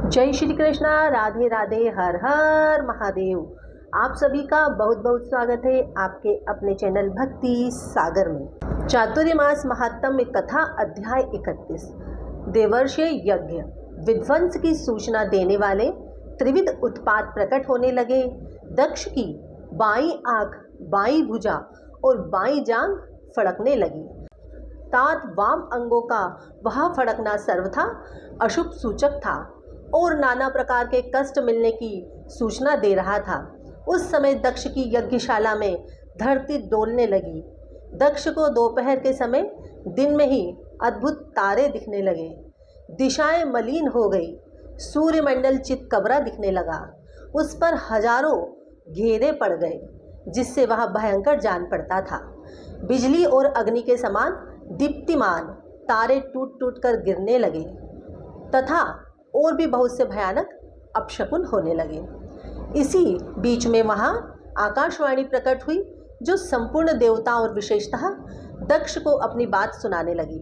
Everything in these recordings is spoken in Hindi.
जय श्री कृष्णा, राधे राधे, हर हर महादेव। आप सभी का बहुत बहुत स्वागत है आपके अपने चैनल भक्ति सागर में। चातुर्मास महात्म्य में कथा अध्याय 31। देवर्षि यज्ञ विध्वंस की सूचना देने वाले त्रिविध उत्पात प्रकट होने लगे। दक्ष की बाईं आंख, बाईं भुजा और बाईं जांघ फड़कने लगी। तात वाम अंगों का वह फड़कना सर्वथा अशुभ सूचक था और नाना प्रकार के कष्ट मिलने की सूचना दे रहा था। उस समय दक्ष की यज्ञशाला में धरती डोलने लगी। दक्ष को दोपहर के समय दिन में ही अद्भुत तारे दिखने लगे। दिशाएं मलिन हो गई। सूर्यमंडल चितकबरा दिखने लगा। उस पर हजारों घेरे पड़ गए, जिससे वह भयंकर जान पड़ता था। बिजली और अग्नि के समान दीप्तिमान तारे टूट टूट कर गिरने लगे तथा और भी बहुत से भयानक अपशकुन होने लगे। इसी बीच में वहाँ आकाशवाणी प्रकट हुई, जो संपूर्ण देवता और विशेषतः दक्ष को अपनी बात सुनाने लगी।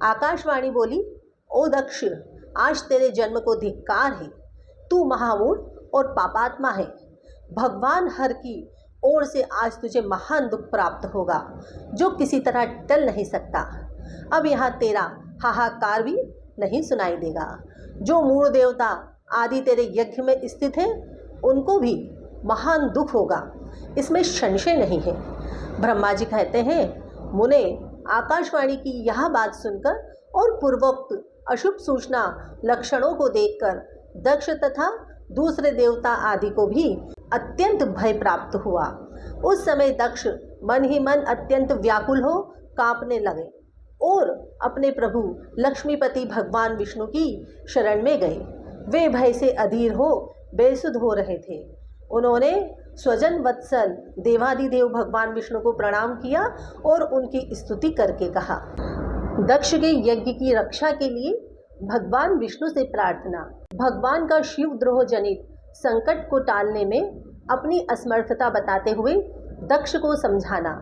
आकाशवाणी बोली, ओ दक्ष, आज तेरे जन्म को धिक्कार है। तू महामूढ़ और पापात्मा है। भगवान हर की ओर से आज तुझे महान दुख प्राप्त होगा, जो किसी तरह टल नहीं सकता। अब यहाँ तेरा हाहाकार भी नहीं सुनाई देगा। जो मूढ़ देवता आदि तेरे यज्ञ में स्थित हैं, उनको भी महान दुख होगा, इसमें संशय नहीं है। ब्रह्मा जी कहते हैं, मुने, आकाशवाणी की यह बात सुनकर और पूर्वोक्त अशुभ सूचना लक्षणों को देखकर दक्ष तथा दूसरे देवता आदि को भी अत्यंत भय प्राप्त हुआ। उस समय दक्ष मन ही मन अत्यंत व्याकुल हो कांपने लगे और अपने प्रभु लक्ष्मीपति भगवान विष्णु की शरण में गए। वे भय से अधीर हो बेसुध हो रहे थे। उन्होंने स्वजन वत्सल देवादिदेव भगवान विष्णु को प्रणाम किया और उनकी स्तुति करके कहा, दक्ष के यज्ञ की रक्षा के लिए भगवान विष्णु से प्रार्थना। भगवान का शिवद्रोह जनित संकट को टालने में अपनी असमर्थता बताते हुए दक्ष को समझाना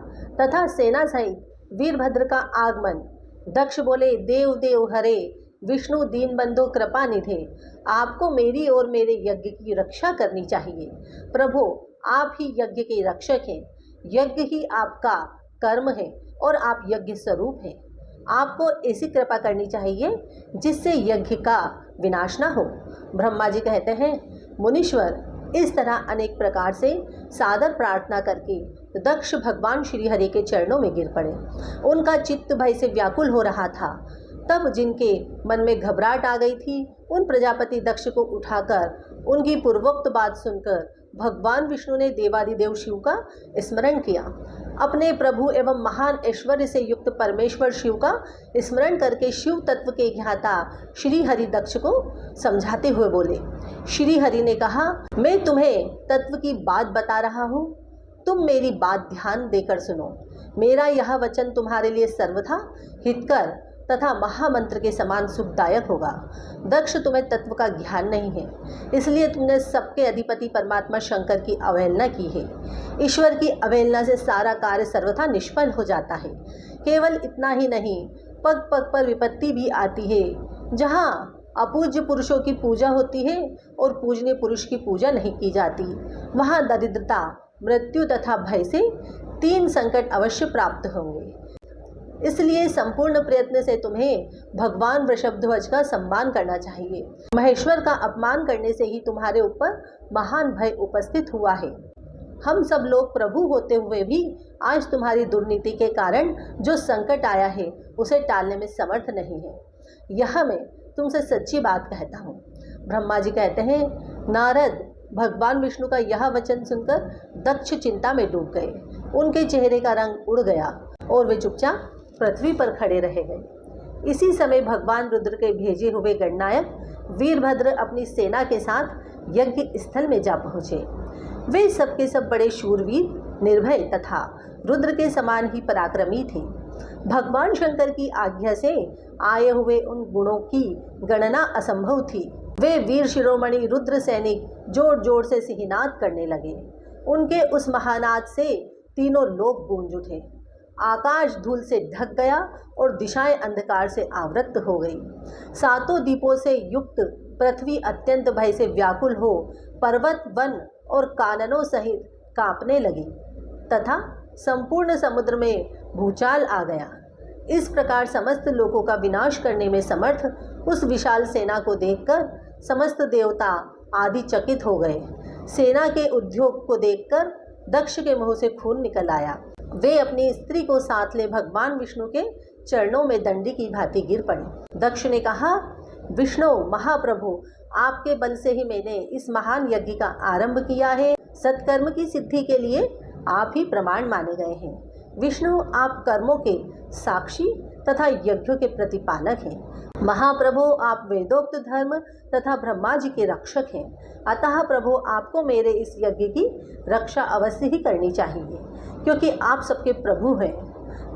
तथा सेना सहित वीरभद्र का आगमन। दक्ष बोले, देव देव हरे, विष्णु दीनबंधु कृपा निधे, आपको मेरी और मेरे यज्ञ की रक्षा करनी चाहिए। प्रभु, आप ही यज्ञ के रक्षक हैं। यज्ञ ही आपका कर्म है और आप यज्ञ स्वरूप हैं। आपको ऐसी कृपा करनी चाहिए जिससे यज्ञ का विनाश ना हो। ब्रह्मा जी कहते हैं, मुनीश्वर, इस तरह अनेक प्रकार से सादर प्रार्थना करके दक्ष भगवान श्री हरि के चरणों में गिर पड़े। उनका चित्त भय से व्याकुल हो रहा था। तब जिनके मन में घबराहट आ गई थी, उन प्रजापति दक्ष को उठाकर उनकी पूर्वोक्त बात सुनकर भगवान विष्णु ने देवादिदेव शिव का स्मरण किया। अपने प्रभु एवं महान ऐश्वर्य से युक्त परमेश्वर शिव का स्मरण करके शिव तत्व के ज्ञाता श्री हरि दक्ष को समझाते हुए बोले। श्री हरि ने कहा, मैं तुम्हें तत्व की बात बता रहा हूँ, तुम मेरी बात ध्यान देकर सुनो। मेरा यह वचन तुम्हारे लिए सर्वथा हितकर तथा महामंत्र के समान सुखदायक होगा। दक्ष, तुम्हें तत्व का ज्ञान नहीं है, इसलिए तुमने सबके अधिपति परमात्मा शंकर की अवहेलना की है। ईश्वर की अवहेलना से सारा कार्य सर्वथा निष्फल हो जाता है। केवल इतना ही नहीं, पग पग पर विपत्ति भी आती है। जहाँ अपूज्य पुरुषों की पूजा होती है और पूजनीय पुरुष की पूजा नहीं की जाती, वहाँ दरिद्रता, मृत्यु तथा भय से 3 संकट अवश्य प्राप्त होंगे। इसलिए संपूर्ण प्रयत्न से तुम्हें भगवान वृषभध्वज का सम्मान करना चाहिए। महेश्वर का अपमान करने से ही तुम्हारे ऊपर महान भय उपस्थित हुआ है। हम सब लोग प्रभु होते हुए भी आज तुम्हारी दुर्नीति के कारण जो संकट आया है, उसे टालने में समर्थ नहीं है। यह मैं तुमसे सच्ची बात कहता हूँ। ब्रह्मा जी कहते हैं, नारद, भगवान विष्णु का यह वचन सुनकर दक्ष चिंता में डूब गए। उनके चेहरे का रंग उड़ गया और वे चुपचाप पृथ्वी पर खड़े रह गए। इसी समय भगवान रुद्र के भेजे हुए गणनायक वीरभद्र अपनी सेना के साथ यज्ञ स्थल में जा पहुँचे। वे सबके सब बड़े शूरवीर, निर्भय तथा रुद्र के समान ही पराक्रमी थे। भगवान शंकर की आज्ञा से आए हुए उन गुणों की गणना असंभव थी। वे वीर शिरोमणि रुद्र सैनिक जोर जोर से सिहिनाद करने लगे। उनके उस महानाद से तीनों लोक गूंज उठे। आकाश धूल से ढक गया और दिशाएं अंधकार से आवृत हो गई। सातों दीपों से युक्त पृथ्वी अत्यंत भय से व्याकुल हो पर्वत, वन और काननों सहित कांपने लगी तथा संपूर्ण समुद्र में भूचाल आ गया। इस प्रकार समस्त लोगों का विनाश करने में समर्थ उस विशाल सेना को देखकर समस्त देवता आदि चकित हो गए। सेना के उद्योग को देखकर दक्ष के मुंह से खून निकल आया। वे अपनी स्त्री को साथ ले भगवान विष्णु के चरणों में दंडी की भांति गिर पड़े। दक्ष ने कहा, विष्णु महाप्रभु, आपके बल से ही मैंने इस महान यज्ञ का आरंभ किया है। सत्कर्म की सिद्धि के लिए आप ही प्रमाण माने गए हैं। विष्णु, आप कर्मों के साक्षी तथा यज्ञों के प्रतिपालक हैं। महाप्रभु, आप वेदोक्त धर्म तथा ब्रह्मा जी के रक्षक हैं। अतः प्रभु, आपको मेरे इस यज्ञ की रक्षा अवश्य ही करनी चाहिए, क्योंकि आप सबके प्रभु हैं।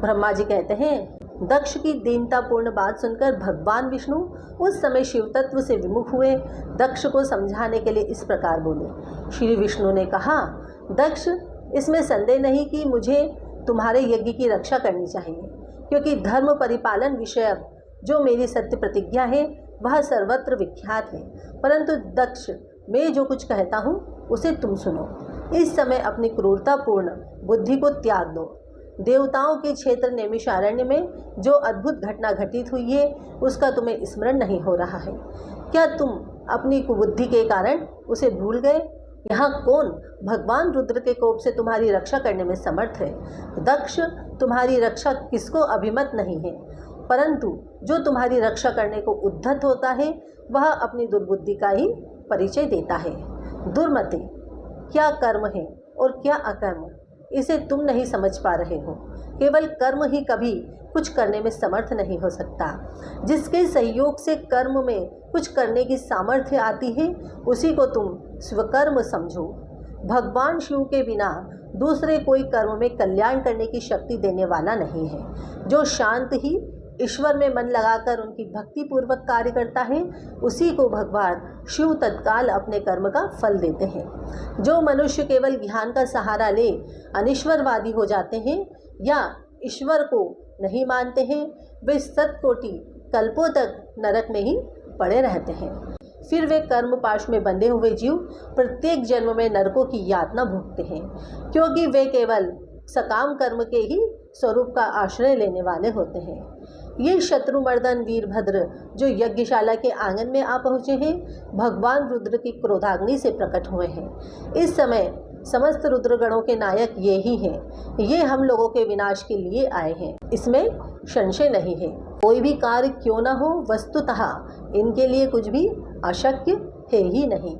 ब्रह्मा जी कहते हैं, दक्ष की दीनतापूर्ण बात सुनकर भगवान विष्णु उस समय शिव तत्व से विमुख हुए। दक्ष को समझाने के लिए इस प्रकार बोले। श्री विष्णु ने कहा, दक्ष, इसमें संदेह नहीं कि मुझे तुम्हारे यज्ञ की रक्षा करनी चाहिए, क्योंकि धर्म परिपालन विषयक जो मेरी सत्य प्रतिज्ञा है वह सर्वत्र विख्यात है। परंतु दक्ष, मैं जो कुछ कहता हूँ उसे तुम सुनो। इस समय अपनी क्रूरतापूर्ण बुद्धि को त्याग दो। देवताओं के क्षेत्र नैमिषारण्य में जो अद्भुत घटना घटित हुई है उसका तुम्हें स्मरण नहीं हो रहा है। क्या तुम अपनी कुबुद्धि के कारण उसे भूल गए? यहाँ कौन भगवान रुद्र के कोप से तुम्हारी रक्षा करने में समर्थ है? दक्ष, तुम्हारी रक्षा किसको अभिमत नहीं है, परंतु जो तुम्हारी रक्षा करने को उद्धत होता है वह अपनी दुर्बुद्धि का ही परिचय देता है। दुर्मते, क्या कर्म है और क्या अकर्म, इसे तुम नहीं समझ पा रहे हो। केवल कर्म ही कभी कुछ करने में समर्थ नहीं हो सकता। जिसके सहयोग से कर्म में कुछ करने की सामर्थ्य आती है उसी को तुम स्वकर्म समझो। भगवान शिव के बिना दूसरे कोई कर्म में कल्याण करने की शक्ति देने वाला नहीं है। जो शांत ही ईश्वर में मन लगाकर उनकी भक्ति पूर्वक कार्य करता है उसी को भगवान शिव तत्काल अपने कर्म का फल देते हैं। जो मनुष्य केवल ज्ञान का सहारा ले अनिश्वरवादी हो जाते हैं या ईश्वर को नहीं मानते हैं, वे सतकोटि कल्पों तक नरक में ही पड़े रहते हैं। फिर वे कर्म पाश में बंधे हुए जीव प्रत्येक जन्म में नरकों की यातना भोगते हैं, क्योंकि वे केवल सकाम कर्म के ही स्वरूप का आश्रय लेने वाले होते हैं। ये शत्रुमर्दन वीरभद्र जो यज्ञशाला के आंगन में आ पहुँचे हैं, भगवान रुद्र की क्रोधाग्नि से प्रकट हुए हैं। इस समय समस्त रुद्रगणों के नायक ये ही हैं। ये हम लोगों के विनाश के लिए आए हैं, इसमें संशय नहीं है। कोई भी कार्य क्यों न हो, वस्तुतः इनके लिए कुछ भी अशक्य है ही नहीं।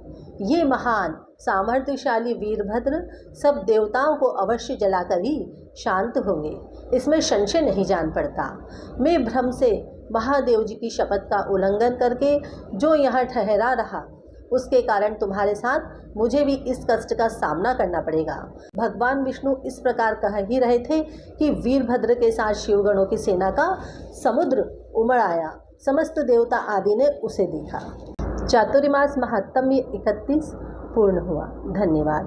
ये महान सामर्थ्यशाली वीरभद्र सब देवताओं को अवश्य जलाकर ही शांत होंगे, इसमें संशय नहीं जान पड़ता। मैं भ्रम से महादेव जी की शपथ का उल्लंघन करके जो यहाँ ठहरा रहा, उसके कारण तुम्हारे साथ मुझे भी इस कष्ट का सामना करना पड़ेगा। भगवान विष्णु इस प्रकार कह ही रहे थे कि वीरभद्र के साथ शिवगणों की सेना का समुद्र उमड़ आया। समस्त देवता आदि ने उसे देखा। चातुर्मास महात्म्य 31 पूर्ण हुआ। धन्यवाद।